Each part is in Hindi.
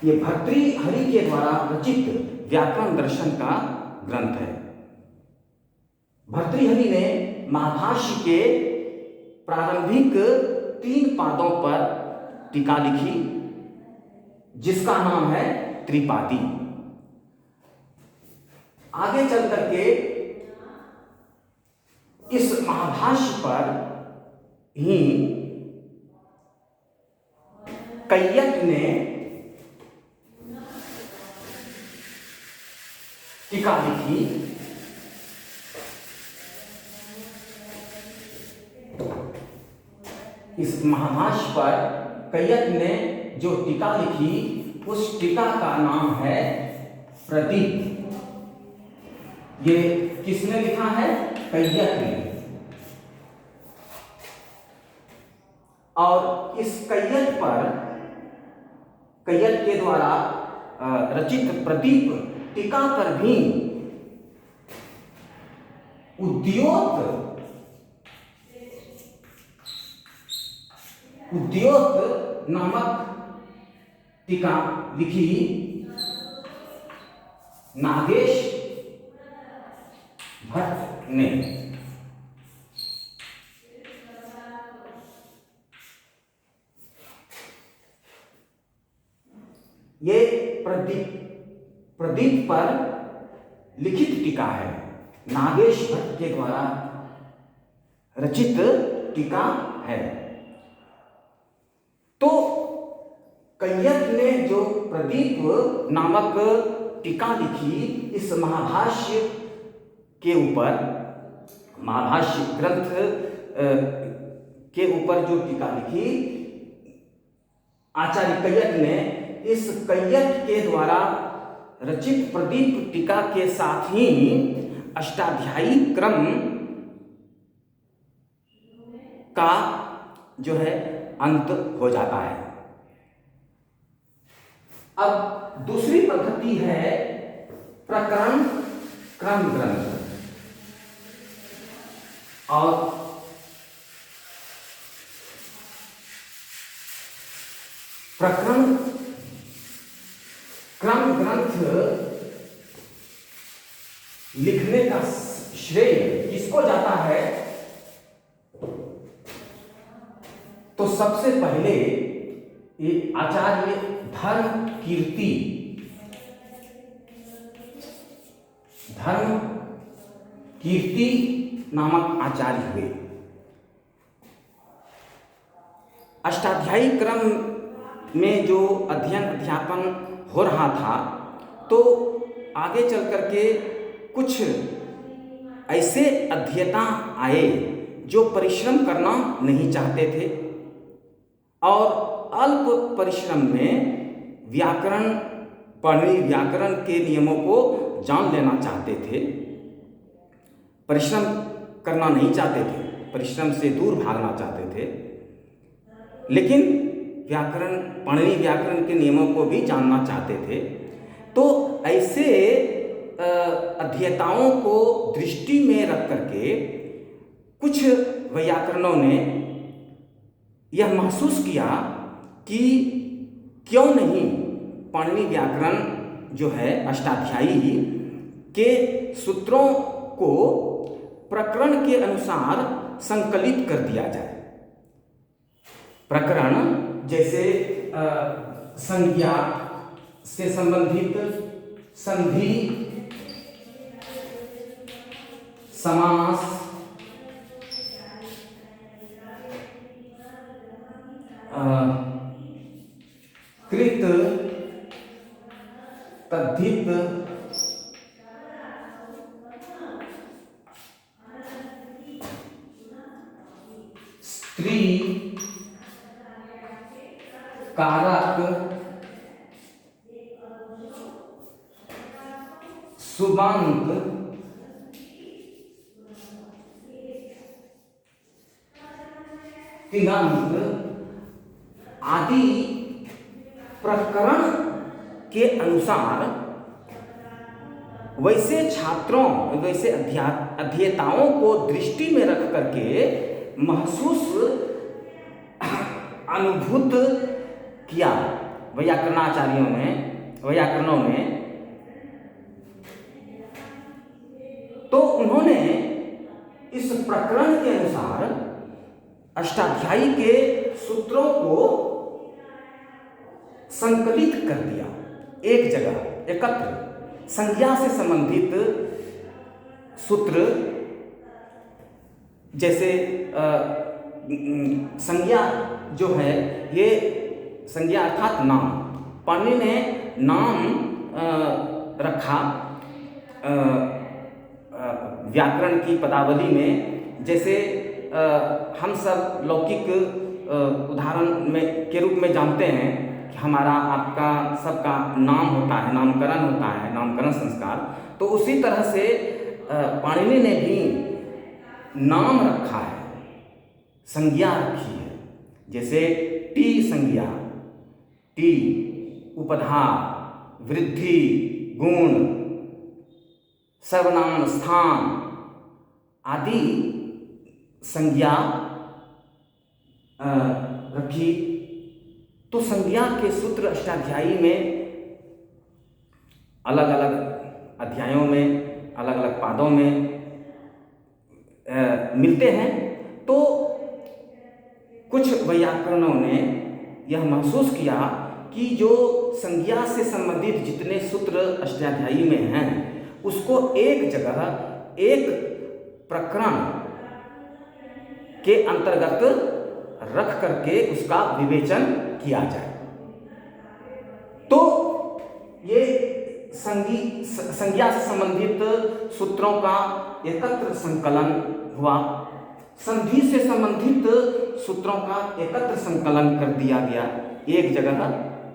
ये भर्तृहरि के द्वारा रचित व्याकरण दर्शन का ग्रंथ है। भर्तृहरि ने महाभाष्य के प्रारंभिक 3 पादों पर टीका लिखी, जिसका नाम है त्रिपादी। आगे चल करके इस महाभाष्य पर ही कैयट ने टीका लिखी। इस महाभाष्य पर कैयट ने जो टीका लिखी, उस टीका का नाम है प्रदीप। ये किसने लिखा है? कैयट ने। और इस कैयट के द्वारा रचित प्रदीप टीका पर भी उद्योत नामक टीका लिखी नागेश भट्ट ने। ये प्रदीप पर लिखित टीका है, नागेश भट्ट के द्वारा रचित टीका है। तो कैयट ने जो प्रदीप नामक टीका लिखी, इस महाभाष्य के ऊपर, महाभाष्य ग्रंथ के ऊपर जो टीका लिखी, आचार्य कैयट ने इस कैयट के द्वारा रचित प्रदीप टीका के साथ ही अष्टाध्यायी क्रम का जो है अंत हो जाता है। अब दूसरी पद्धति है प्रकरण क्रम ग्रंथ। और प्रकरण क्रम ग्रंथ लिखने का श्रेय किसको जाता है? तो सबसे पहले ये आचार्य धर्म कीर्ति नामक आचार्य हुए। अष्टाध्यायी क्रम में जो अध्ययन अध्यापन हो रहा था, तो आगे चल करके कुछ ऐसे अध्येता आए जो परिश्रम करना नहीं चाहते थे और अल्प परिश्रम में पाणिनि व्याकरण के नियमों को जान लेना चाहते थे। परिश्रम करना नहीं चाहते थे, परिश्रम से दूर भागना चाहते थे, लेकिन पाणिनि व्याकरण के नियमों को भी जानना चाहते थे। तो ऐसे अध्येताओं को दृष्टि में रख करके कुछ वैयाकरणों ने यह महसूस किया कि क्यों नहीं पाणिनि व्याकरण जो है अष्टाध्यायी के सूत्रों को प्रकरण के अनुसार संकलित कर दिया जाए। प्रकरण जैसे संज्ञा से संबंधित संधि, समास, कृत, तद्धित, स्त्री, कारक, सुबंत, तिङन्त आदि प्रकरण के अनुसार वैसे अध्येताओं को दृष्टि में रख करके अनुभूत किया, वैयाकरणों में, तो उन्होंने इस प्रकरण के अनुसार अष्टाध्यायी के सूत्रों को संकलित कर दिया एक जगह एकत्र। संज्ञा से संबंधित सूत्र, जैसे संज्ञा जो है, ये संज्ञा अर्थात नाम, पाणिनि ने नाम रखा व्याकरण की पदावली में। जैसे हम सब लौकिक उदाहरण में के रूप में जानते हैं कि हमारा आपका सबका नाम होता है, नामकरण होता है, नामकरण संस्कार। तो उसी तरह से पाणिनि ने भी नाम रखा है, संज्ञा रखी है। जैसे टी संज्ञा, टी उपधार, वृद्धि, गुण, सर्वनाम, स्थान आदि संज्ञा रखी। तो संज्ञा के सूत्र अष्टाध्यायी में अलग अलग अध्यायों में, अलग अलग पादों में मिलते हैं। तो कुछ वैयाकरणों ने यह महसूस किया कि जो संज्ञा से संबंधित जितने सूत्र अष्टाध्यायी में हैं, उसको एक जगह एक प्रकरण के अंतर्गत रख करके उसका विवेचन किया जाए। तो ये संज्ञा से संबंधित सूत्रों का एकत्र संकलन हुआ, संधि से संबंधित सूत्रों का एकत्र संकलन कर दिया गया, एक जगह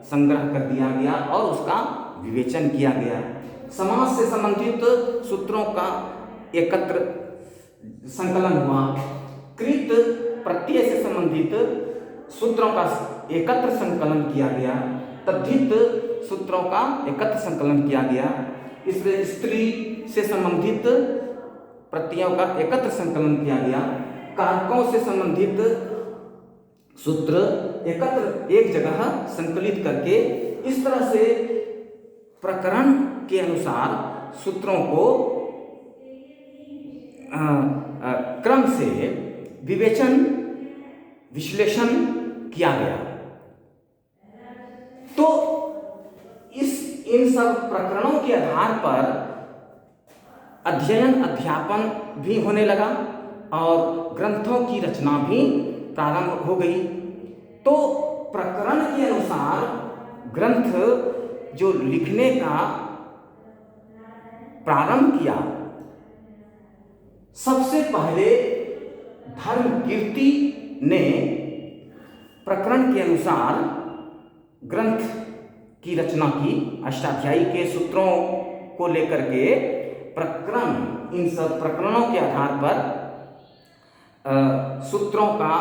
संग्रह कर दिया गया और उसका विवेचन किया गया। समास से संबंधित सूत्रों का एकत्र संकलन हुआ, कृत प्रत्यय से संबंधित सूत्रों का एकत्र संकलन किया गया, तद्धित सूत्रों का एकत्र संकलन किया गया। इसमें स्त्री से संबंधित प्रत्ययों का एकत्र संकलन किया गया, कारकों से संबंधित सूत्र एकत्र एक जगह संकलित करके, इस तरह से प्रकरण के अनुसार सूत्रों को क्रम से विवेचन विश्लेषण किया गया। तो इन सब प्रकरणों के आधार पर अध्ययन अध्यापन भी होने लगा और ग्रंथों की रचना भी प्रारंभ हो गई। तो प्रकरण के अनुसार ग्रंथ जो लिखने का प्रारंभ किया, सबसे पहले धर्मकीर्ति ने प्रकरण के अनुसार ग्रंथ की रचना की। अष्टाध्यायी के सूत्रों को लेकर के प्रकरण, इन सब प्रकरणों के आधार पर सूत्रों का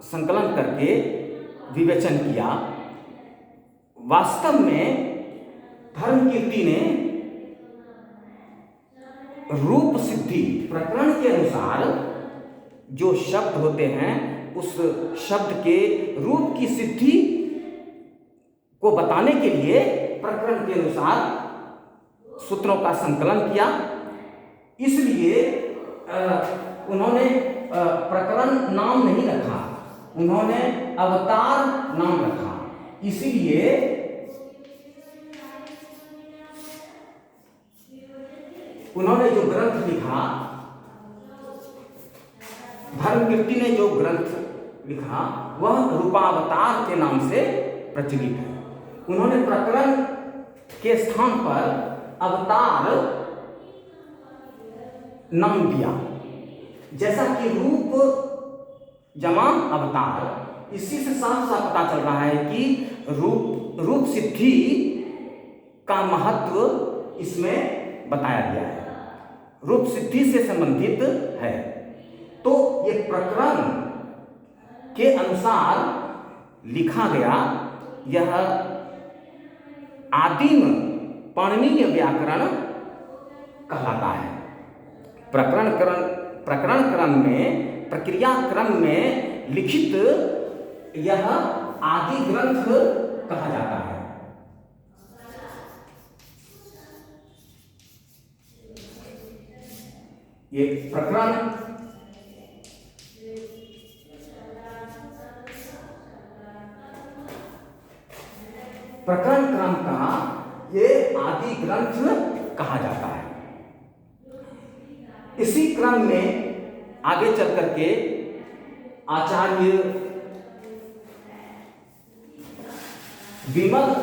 संकलन करके विवेचन किया। वास्तव में धर्मकीर्ति ने रूप सिद्धि, प्रकरण के अनुसार जो शब्द होते हैं उस शब्द के रूप की सिद्धि को बताने के लिए प्रकरण के अनुसार सूत्रों का संकलन किया। इसलिए उन्होंने प्रकरण नाम नहीं रखा, उन्होंने अवतार नाम रखा। इसलिए उन्होंने जो ग्रंथ लिखा, धर्मकीर्ति ने जो ग्रंथ लिखा, वह रूपावतार के नाम से प्रचलित है। उन्होंने प्रकरण के स्थान पर अवतार नाम दिया। जैसा कि रूप जमा अवतार, इसी से साफ साफ पता चल रहा है कि रूप सिद्धि का महत्व इसमें बताया गया है, रूप सिद्धि से संबंधित है। तो ये प्रकरण के अनुसार लिखा गया यह आदिम पाणिनीय व्याकरण कहलाता है। प्रकरण क्रम में, प्रक्रिया क्रम में लिखित यह आदि ग्रंथ कहा जाता है। ये प्रकरण क्रम का ये आदि ग्रंथ कहा जाता है। इसी क्रम में आगे चल करके आचार्य विमल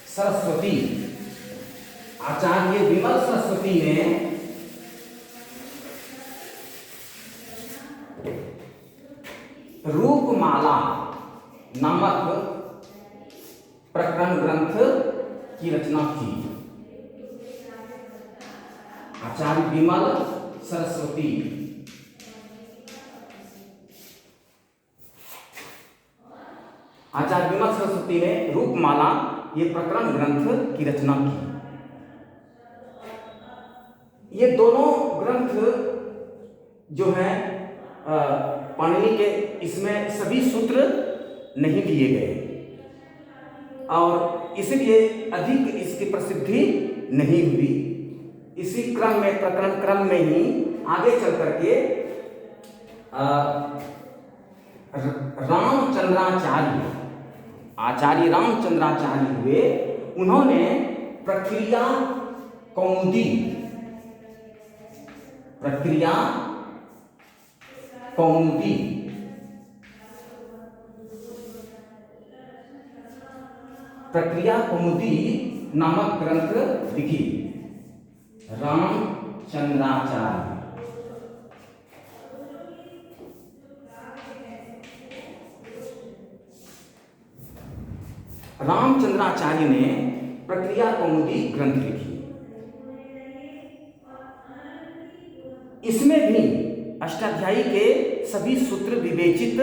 सरस्वती ने रूपमाला नामक प्रकरण ग्रंथ की रचना की। आचार्य विमल सरस्वती ने रूपमाला ये प्रकरण ग्रंथ की रचना की। ये दोनों ग्रंथ जो है पाणिनि के, इसमें सभी सूत्र नहीं दिए गए और इसलिए अधिक इसकी प्रसिद्धि नहीं हुई। इसी क्रम में, प्रकरण क्रम में ही आगे चल करके आचार्य रामचंद्राचार्य हुए। उन्होंने प्रक्रिया कौमुदी नामक ग्रंथ लिखी। रामचंद्राचार्य ने प्रक्रिया कौमुदी ग्रंथ लिखी। इसमें भी अष्टाध्यायी के सभी सूत्र विवेचित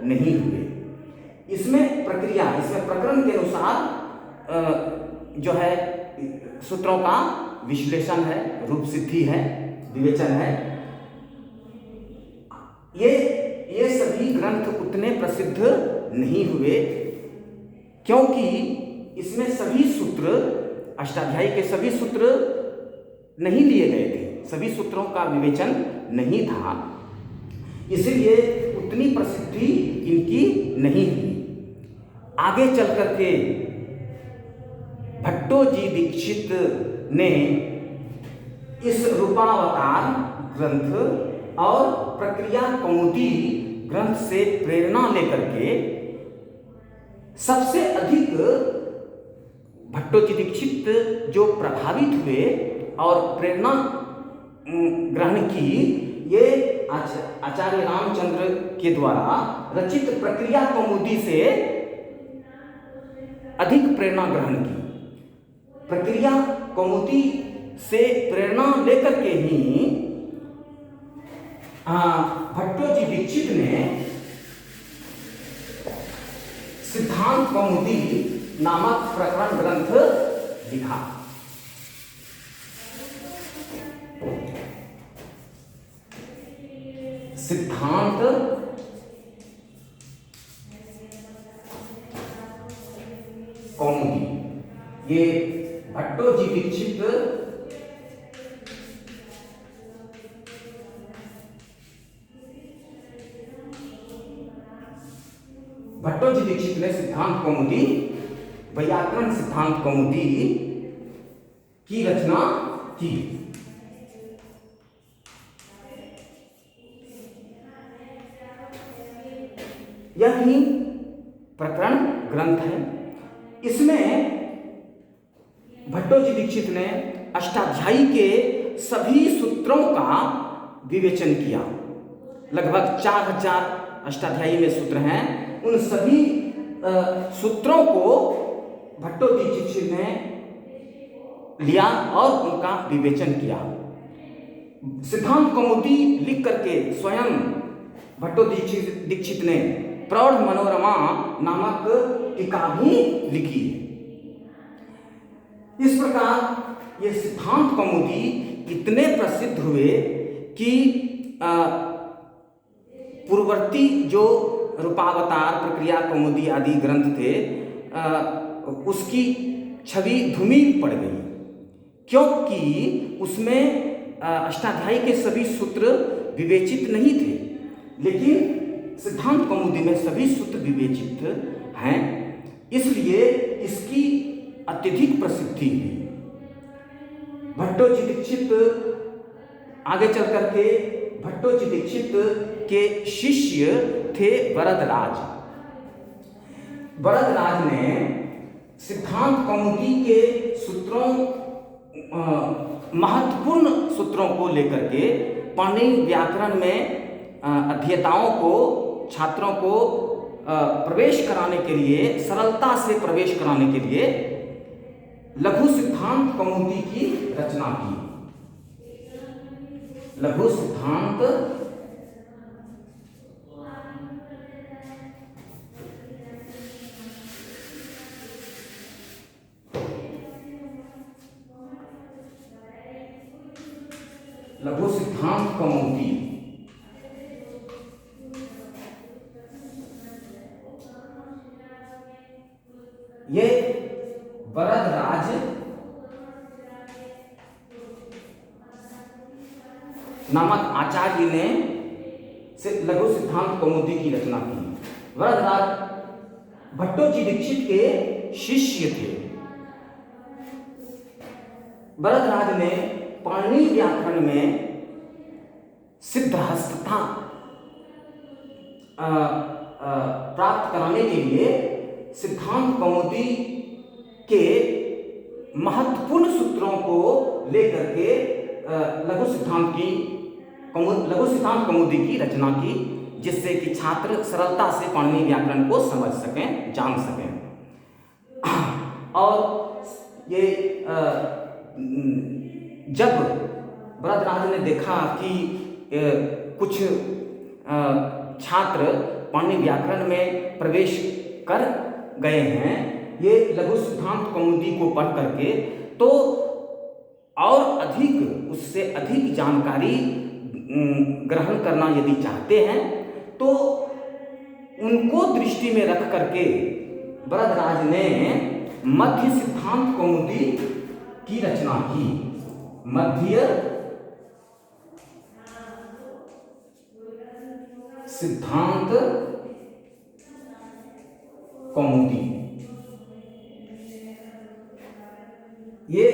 नहीं हुए। इसमें प्रकरण के अनुसार जो है सूत्रों का विश्लेषण है, रूप सिद्धि है, विवेचन है। ये सभी ग्रंथ उतने प्रसिद्ध नहीं हुए क्योंकि इसमें सभी सूत्र, अष्टाध्यायी के सभी सूत्र नहीं लिए गए थे, सभी सूत्रों का विवेचन नहीं था, इसलिए उतनी प्रसिद्धि इनकी नहीं हुई। आगे चल करके भट्टोजी दीक्षित ने इस रूपावतार ग्रंथ और प्रक्रिया कौमुदी ग्रंथ से प्रेरणा लेकर के सबसे अधिक भट्टोजी दीक्षित जो प्रभावित हुए और प्रेरणा ग्रहण की, ये आचार्य रामचंद्र के द्वारा रचित प्रक्रिया कौमुदी से अधिक प्रेरणा ग्रहण की। प्रक्रिया कौमुदी से प्रेरणा लेकर के ही भट्टोजी दीक्षित ने सिद्धांत कौमुदी नामक प्रकरण ग्रंथ लिखा। सिद्धांत कौमुदी, ये भट्टोजी दीक्षित ने सिद्धांत कौमुदी, व्याकरण सिद्धांत कौमुदी की रचना की। यह ही प्रकरण ग्रंथ है। इसमें भट्टोजी दीक्षित ने अष्टाध्यायी के सभी सूत्रों का विवेचन किया। लगभग 4000 अष्टाध्यायी में सूत्र हैं। उन सभी सूत्रों को भट्टोजी दीक्षित ने लिया और उनका विवेचन किया। सिद्धांत कौमुदी लिख करके स्वयं भट्टोजी दीक्षित ने प्रौढ़ मनोरमा नामक टीका भी लिखी। इस प्रकार ये सिद्धांत कौमुदी इतने प्रसिद्ध हुए कि पूर्ववर्ती जो रूपावतार, प्रक्रिया कौमुदी आदि ग्रंथ थे, उसकी छवि धूमिल पड़ गई, क्योंकि उसमें अष्टाध्यायी के सभी सूत्र विवेचित नहीं थे, लेकिन सिद्धांत कौमुदी में सभी सूत्र विवेचित हैं, इसलिए इसकी अत्यधिक प्रसिद्धि हुई। भट्टोजी दीक्षित आगे चल करके भट्टोजी दीक्षित के शिष्य थे वरदराज। वरदराज ने सिद्धांत कौमुदी के सूत्रों, महत्वपूर्ण सूत्रों को लेकर के पाणिनि व्याकरण में अध्येताओं को, छात्रों को प्रवेश कराने के लिए, सरलता से प्रवेश कराने के लिए लघु सिद्धांत कौमुदी की रचना की। लघु सिद्धांत कौमुदी ये वरदराज नामक आचार्य ने लघु सिद्धांत कौमुदी की रचना की। वरदराज भट्टोजी दीक्षित के शिष्य थे। वरदराज ने पाणिनि व्याकरण में सिद्धहस्तता प्राप्त कराने के लिए सिद्धांत कौमुदी के महत्वपूर्ण सूत्रों को लेकर के लघु सिद्धांत कौमुदी की रचना की, जिससे कि छात्र सरलता से पाणिनि व्याकरण को समझ सकें, जान सकें। और ये जब वरदराज ने देखा कि कुछ छात्र पाणिनि व्याकरण में प्रवेश कर गए हैं ये लघु सिद्धांत कौमुदी को पढ़ करके, तो और अधिक, उससे अधिक जानकारी ग्रहण करना यदि चाहते हैं तो उनको दृष्टि में रख करके वरदराज ने मध्य सिद्धांत कौमुदी की रचना की। मध्य सिद्धांत कौमुदी ये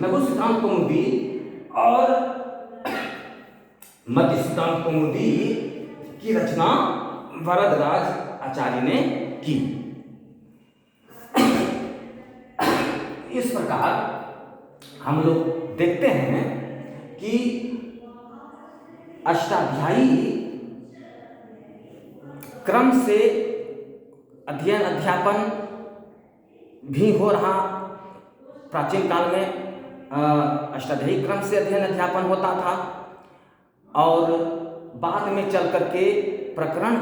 लघु सिद्धांत कौमुदी और मध्य सिद्धांत कौमुदी की रचना वरदराज आचार्य ने की। इस प्रकार हम लोग देखते हैं कि अष्टाध्यायी क्रम से अध्ययन अध्यापन भी हो रहा। प्राचीन काल में अष्टाध्यायी क्रम से अध्ययन अध्यापन होता था और बाद में चल करके प्रकरण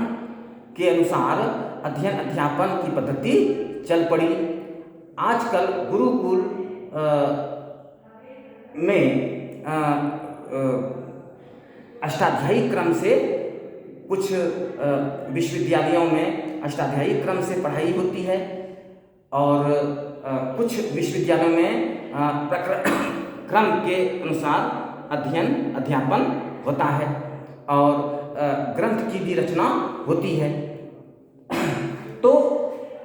के अनुसार अध्ययन अध्यापन की पद्धति चल पड़ी। आजकल गुरुकुल में अष्टाध्यायी क्रम से कुछ विश्वविद्यालयों में अष्टाध्यायी क्रम से पढ़ाई होती है और कुछ विश्वविद्यालयों में प्रकरण क्रम के अनुसार अध्ययन अध्यापन होता है और ग्रंथ की भी रचना होती है। तो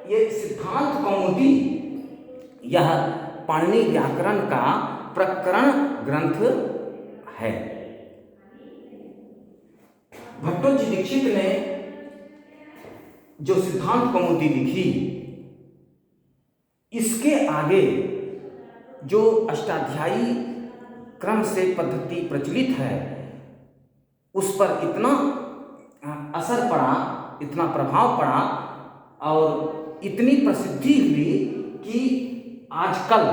ये सिद्धांत कौमुदी यह पाणिनि व्याकरण का प्रकरण ग्रंथ है। भट्टोजी दीक्षित ने जो सिद्धांत कौमुदी लिखी, इसके आगे जो अष्टाध्यायी क्रम से पद्धति प्रचलित है उस पर इतना असर पड़ा, इतना प्रभाव पड़ा और इतनी प्रसिद्धि हुई कि आजकल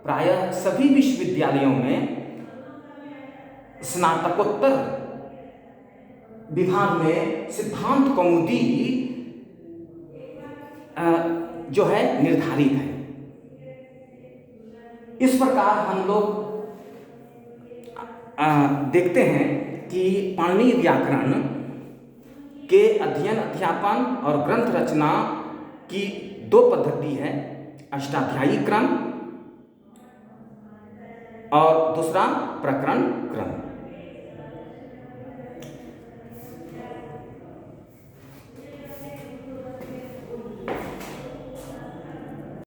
प्रायः सभी विश्वविद्यालयों में स्नातकोत्तर विभाग में सिद्धांत कौमुदी जो है निर्धारित है। इस प्रकार हम लोग देखते हैं कि पाणिनि व्याकरण के अध्ययन अध्यापन और ग्रंथ रचना की दो पद्धति है, अष्टाध्यायी क्रम और दूसरा प्रकरण क्रम।